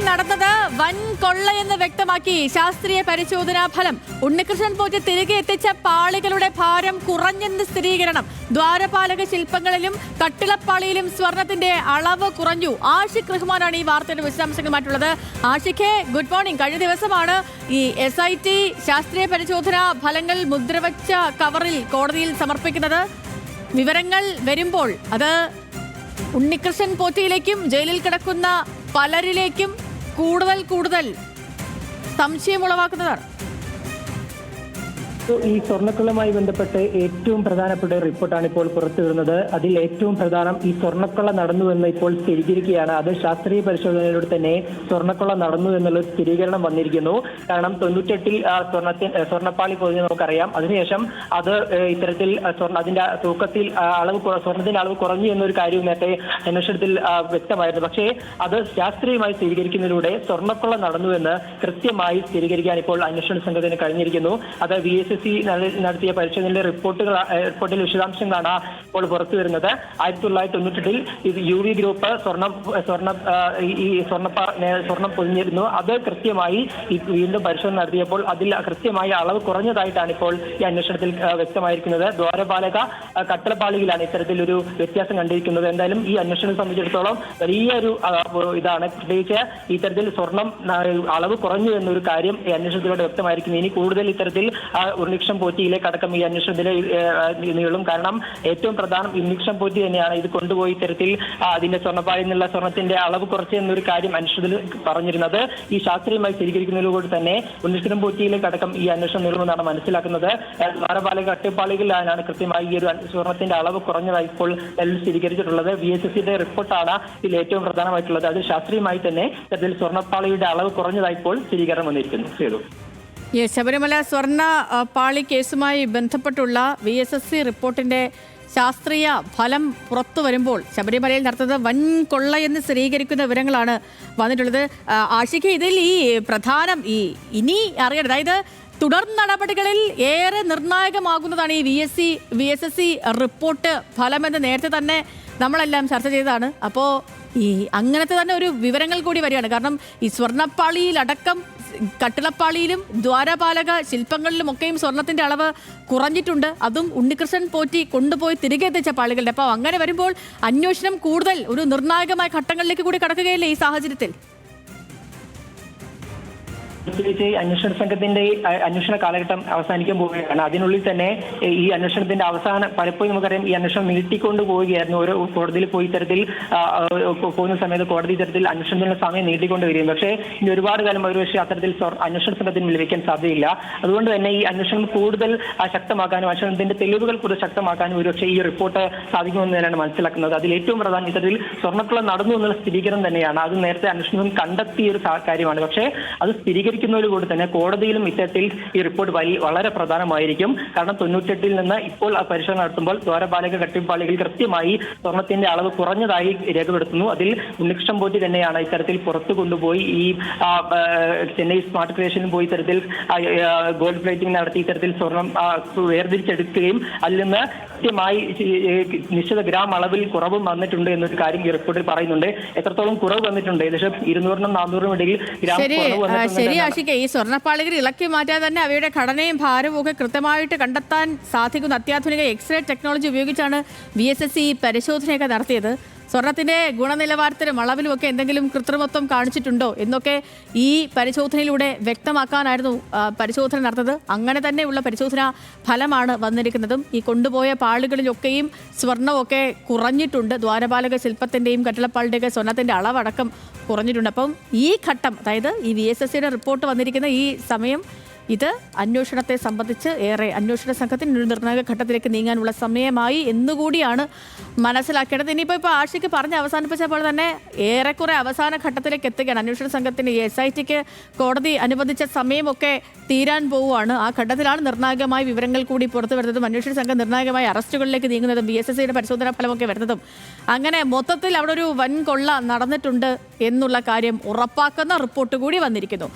നടന്നത് വൻ കൊള്ളയെന്ന് വ്യക്തമാക്കി ശാസ്ത്രീയ പരിശോധനാ ഫലം. ഉണ്ണികൃഷ്ണൻ പോറ്റി തിരികെ എത്തിച്ച പാളികളുടെ ഭാരം കുറഞ്ഞെന്ന് സ്ഥിരീകരണം. ദ്വാരപാലക ശില്പങ്ങളിലും കട്ടിളപ്പാളിയിലും സ്വർണത്തിന്റെ അളവ് കുറഞ്ഞു. ആഷിഖ് റഹ്മാനാണ് ഈ വാർത്തയുടെ വിശദാംശങ്ങളുമായിട്ടുള്ളത്. ആഷിഖെ, ഗുഡ് മോർണിംഗ്. കഴിഞ്ഞ ദിവസമാണ് ഈ SIT ശാസ്ത്രീയ പരിശോധനാ ഫലങ്ങൾ മുദ്രവച്ച കവറിൽ കോടതിയിൽ സമർപ്പിക്കുന്നത്. വിവരങ്ങൾ വരുമ്പോൾ അത് ഉണ്ണികൃഷ്ണൻ പോറ്റിയിലേക്കും ജയിലിൽ കിടക്കുന്ന പലരിലേക്കും കൂടുതൽ സംശയമുളവാക്കുന്നതാണ്. ഈ സ്വർണ്ണക്കൊള്ളയുമായി ബന്ധപ്പെട്ട് ഏറ്റവും പ്രധാനപ്പെട്ട റിപ്പോർട്ടാണ് ഇപ്പോൾ പുറത്തു വരുന്നത്. അതിൽ ഏറ്റവും പ്രധാനം ഈ സ്വർണ്ണക്കൊള്ള നടന്നുവെന്ന് ഇപ്പോൾ സ്ഥിരീകരിക്കുകയാണ്. അത് ശാസ്ത്രീയ പരിശോധനയിലൂടെ തന്നെ സ്വർണ്ണക്കൊള്ള നടന്നു എന്നുള്ള സ്ഥിരീകരണം വന്നിരിക്കുന്നു. കാരണം 98-ൽ സ്വർണ്ണപ്പാളി പൊതിഞ്ഞ് നമുക്കറിയാം. അതിനുശേഷം അത് ഇത്തരത്തിൽ അതിന്റെ തൂക്കത്തിൽ സ്വർണ്ണത്തിന്റെ അളവ് കുറഞ്ഞു എന്നൊരു കാര്യവും നേരത്തെ അന്വേഷണത്തിൽ വ്യക്തമായിരുന്നു. പക്ഷേ അത് ശാസ്ത്രീയമായി സ്ഥിരീകരിക്കുന്നതിലൂടെ സ്വർണ്ണക്കൊള്ള നടന്നുവെന്ന് കൃത്യമായി സ്ഥിരീകരിക്കാൻ ഇപ്പോൾ അന്വേഷണ സംഘത്തിന് കഴിഞ്ഞിരിക്കുന്നു. അത് VSSC നടത്തിയ പരിശോധനയിലെ റിപ്പോർട്ടിലെ വിശദാംശങ്ങളാണ് ഇപ്പോൾ പുറത്തു വരുന്നത്. 1998-ൽ ഇത് UV ഗ്രൂപ്പ് സ്വർണം പൊതിഞ്ഞിരുന്നു. അത് കൃത്യമായി വീണ്ടും പരിശോധന നടത്തിയപ്പോൾ അതിൽ കൃത്യമായ അളവ് കുറഞ്ഞതായിട്ടാണ് ഇപ്പോൾ ഈ അന്വേഷണത്തിൽ വ്യക്തമായിരിക്കുന്നത്. ദ്വാരപാലക കട്ടിളപ്പാളിയിലാണ് ഇത്തരത്തിലൊരു വ്യത്യാസം കണ്ടിരിക്കുന്നത്. എന്തായാലും ഈ അന്വേഷണത്തെ സംബന്ധിച്ചിടത്തോളം വലിയൊരു ഇതാണ്. പ്രത്യേകിച്ച് ഇത്തരത്തിൽ സ്വർണം അളവ് കുറഞ്ഞു എന്നൊരു കാര്യം ഈ അന്വേഷണത്തിലൂടെ വ്യക്തമായിരിക്കുന്നു. ഇനി കൂടുതൽ ഇത്തരത്തിൽ ഉണ്ണികൃഷ്ണൻ പോറ്റിയിലേക്ക് അടക്കം ഈ അന്വേഷണത്തിലെ നീളും. കാരണം ഏറ്റവും പ്രധാനം ഉണ്ണികൃഷ്ണൻ പോറ്റി തന്നെയാണ് ഇത് കൊണ്ടുപോയി ഇത്തരത്തിൽ അതിന്റെ സ്വർണ്ണപ്പാളിയിൽ നിന്നുള്ള സ്വർണത്തിന്റെ അളവ് കുറച്ച് എന്നൊരു കാര്യം അന്വേഷണത്തിൽ പറഞ്ഞിരുന്നത്. ഈ ശാസ്ത്രീയമായി സ്ഥിരീകരിക്കുന്നതിലൂടെ തന്നെ ഉണ്ണികൃഷ്ണൻ പോറ്റിയിലേക്ക് അടക്കം ഈ അന്വേഷണം നീളുമെന്നാണ് മനസ്സിലാക്കുന്നത്. ദ്വാരപാലക കട്ടിപ്പാളികളിലാണ് കൃത്യമായി ഈ ഒരു സ്വർണത്തിന്റെ അളവ് കുറഞ്ഞതായി ഇപ്പോൾ സ്ഥിരീകരിച്ചിട്ടുള്ളത്. VSSCയുടെ റിപ്പോർട്ടാണ് ഇതിൽ ഏറ്റവും പ്രധാനമായിട്ടുള്ളത്. അത് ശാസ്ത്രീയമായി തന്നെ ഇത്തരത്തിൽ സ്വർണ്ണപ്പാളിയുടെ അളവ് കുറഞ്ഞതായി ഇപ്പോൾ സ്ഥിരീകരണം വന്നിരിക്കുന്നു. ശബരിമല സ്വർണ്ണ പാളി കേസുമായി ബന്ധപ്പെട്ടുള്ള VSSC റിപ്പോർട്ടിന്റെ ശാസ്ത്രീയ ഫലം പുറത്തു വരുമ്പോൾ ശബരിമലയിൽ നടത്തുന്നത് വൻ കൊള്ളയെന്ന് സ്ഥിരീകരിക്കുന്ന വിവരങ്ങളാണ് വന്നിട്ടുള്ളത്. ആഷിഖ്, ഇതിൽ ഈ പ്രധാനം ഇനി അറിയണം, അതായത് തുടർ നടപടികളിൽ ഏറെ നിർണായകമാകുന്നതാണ് ഈ VSSC റിപ്പോർട്ട് ഫലമെന്ന് നേരത്തെ തന്നെ നമ്മളെല്ലാം ചർച്ച ചെയ്തതാണ്. അപ്പോൾ ഈ അങ്ങനത്തെ തന്നെ ഒരു വിവരങ്ങൾ കൂടി വരികയാണ്. കാരണം ഈ സ്വർണ്ണപ്പാളിയിലടക്കം കട്ടിളപ്പാളിയിലും ദ്വാരപാലക ശില്പങ്ങളിലുമൊക്കെയും സ്വർണത്തിന്റെ അളവ് കുറഞ്ഞിട്ടുണ്ട്. അതും ഉണ്ണികൃഷ്ണൻ പോറ്റി കൊണ്ടുപോയി തിരികെ എത്തിച്ച പാളികളുടെ. അപ്പോൾ അങ്ങനെ വരുമ്പോൾ അന്വേഷണം കൂടുതൽ ഒരു നിർണായകമായ ഘട്ടങ്ങളിലേക്ക് കൂടി കടക്കുകയല്ലേ ഈ സാഹചര്യത്തിൽ? പ്രത്യേകിച്ച് അന്വേഷണ സംഘത്തിന്റെ അന്വേഷണ കാലഘട്ടം അവസാനിക്കാൻ പോവുകയാണ്. അതിനുള്ളിൽ തന്നെ ഈ അന്വേഷണത്തിന്റെ അവസാനം പലപ്പോഴും നമുക്കറിയാം ഈ അന്വേഷണം നീട്ടിക്കൊണ്ടു പോവുകയായിരുന്നു. ഓരോ കോടതിയിൽ പോയി തരത്തിൽ പോകുന്ന സമയത്ത് കോടതി തരത്തിൽ അന്വേഷണത്തിന്റെ സമയം നീട്ടിക്കൊണ്ട് വരികയും പക്ഷേ ഇനി ഒരുപാട് കാലം ഒരുപക്ഷെ അത്തരത്തിൽ അന്വേഷണ സംഘത്തിന് ലഭിക്കാൻ സാധ്യതയില്ല. അതുകൊണ്ട് തന്നെ ഈ അന്വേഷണം കൂടുതൽ ശക്തമാക്കാനും അന്വേഷണത്തിന്റെ തെളിവുകൾ കൂടുതൽ ശക്തമാക്കാനും ഒരുപക്ഷെ ഈ റിപ്പോർട്ട് സാധിക്കുമെന്ന് തന്നെയാണ് മനസ്സിലാക്കുന്നത്. അതിൽ ഏറ്റവും പ്രധാനം ഇത്തരത്തിൽ സ്വർണ്ണക്കൊള്ള നടന്നു എന്നുള്ള സ്ഥിരീകരണം തന്നെയാണ്. അത് നേരത്തെ അന്വേഷണം കണ്ടെത്തിയ ഒരു കാര്യമാണ്. പക്ഷേ അത് ോടുകൂടി തന്നെ കോടതിയിലും ഇത്തരത്തിൽ ഈ റിപ്പോർട്ട് വളരെ പ്രധാനമായിരിക്കും. കാരണം 98-ൽ നിന്ന് ഇപ്പോൾ പരിശോധന നടത്തുമ്പോൾ ദ്വാരപാലക കട്ടിപ്പാളികൾ കൃത്യമായി സ്വർണത്തിന്റെ അളവ് കുറഞ്ഞതായി രേഖപ്പെടുത്തുന്നു. അതിൽ ഉണ്ണികൃഷ്ണൻ പോറ്റി തന്നെയാണ് ഇത്തരത്തിൽ പുറത്തു കൊണ്ടുപോയി ഈ ചെന്നൈ സ്മാർട്ട് ക്രിയേഷനിൽ പോയി ഇത്തരത്തിൽ ഗോൾഡ് പ്ലേറ്റിംഗ് നടത്തി ഇത്തരത്തിൽ സ്വർണം വേർതിരിച്ചെടുക്കുകയും അതിൽ നിന്ന് കൃത്യമായി നിശ്ചിത ഗ്രാം അളവിൽ കുറവും വന്നിട്ടുണ്ട് എന്നൊരു കാര്യം ഈ റിപ്പോർട്ടിൽ പറയുന്നുണ്ട്. എത്രത്തോളം കുറവ് വന്നിട്ടുണ്ട്? ഏകദേശം 200-400 ഇടയിൽ ഗ്രാം കുറവ് വന്നിട്ടുണ്ട്. ഈ സ്വർണ്ണപ്പാളികൾ ഇളക്കി മാറ്റാൻ തന്നെ അവയുടെ ഘടനയും ഭാരവും ഒക്കെ കൃത്യമായിട്ട് കണ്ടെത്താൻ സാധിക്കുന്ന അത്യാധുനിക എക്സ്റേ ടെക്നോളജി ഉപയോഗിച്ചാണ് VSSC പരിശോധനയൊക്കെ നടത്തിയത്. സ്വർണത്തിന്റെ ഗുണനിലവാരത്തിലും അളവിലും ഒക്കെ എന്തെങ്കിലും കൃത്രിമത്വം കാണിച്ചിട്ടുണ്ടോ എന്നൊക്കെ ഈ പരിശോധനയിലൂടെ വ്യക്തമാക്കാനായിരുന്നു പരിശോധന നടന്നത്. അങ്ങനെ തന്നെയുള്ള പരിശോധനാ ഫലമാണ് വന്നിരിക്കുന്നതും. ഈ കൊണ്ടുപോയ പാളികളിലൊക്കെയും സ്വർണ്ണമൊക്കെ കുറഞ്ഞിട്ടുണ്ട്. ദ്വാരപാലക ശില്പത്തിൻ്റെയും കട്ടിളപ്പാളിൻ്റെയൊക്കെ സ്വർണ്ണത്തിൻ്റെ അളവടക്കം കുറഞ്ഞിട്ടുണ്ട്. അപ്പം ഈ ഘട്ടം, അതായത് ഈ VSSCയുടെ റിപ്പോർട്ട് വന്നിരിക്കുന്ന ഈ സമയം, ഇത് അന്വേഷണത്തെ സംബന്ധിച്ച് ഏറെ അന്വേഷണ സംഘത്തിന് ഒരു നിർണായക ഘട്ടത്തിലേക്ക് നീങ്ങാനുള്ള സമയമായി എന്നുകൂടിയാണ് മനസ്സിലാക്കേണ്ടത്. ഇനിയിപ്പോൾ ആഷിക്ക് പറഞ്ഞ് അവസാനിപ്പിച്ചപ്പോൾ തന്നെ ഏറെക്കുറെ അവസാന ഘട്ടത്തിലേക്ക് എത്തുകയാണ്. അന്വേഷണ സംഘത്തിന് SITക്ക് കോടതി അനുവദിച്ച സമയമൊക്കെ തീരാൻ പോവുകയാണ്. ആ ഘട്ടത്തിലാണ് നിർണായകമായ വിവരങ്ങൾ കൂടി പുറത്തു വരുന്നതും അന്വേഷണ സംഘം നിർണായകമായ അറസ്റ്റുകളിലേക്ക് നീങ്ങുന്നതും VSSCയുടെ പരിശോധനാ ഫലമൊക്കെ വരുന്നതും. അങ്ങനെ മൊത്തത്തിൽ അവിടെ ഒരു വൻ കൊള്ള നടന്നിട്ടുണ്ട് എന്നുള്ള കാര്യം ഉറപ്പാക്കുന്ന റിപ്പോർട്ട് കൂടി വന്നിരിക്കുന്നു.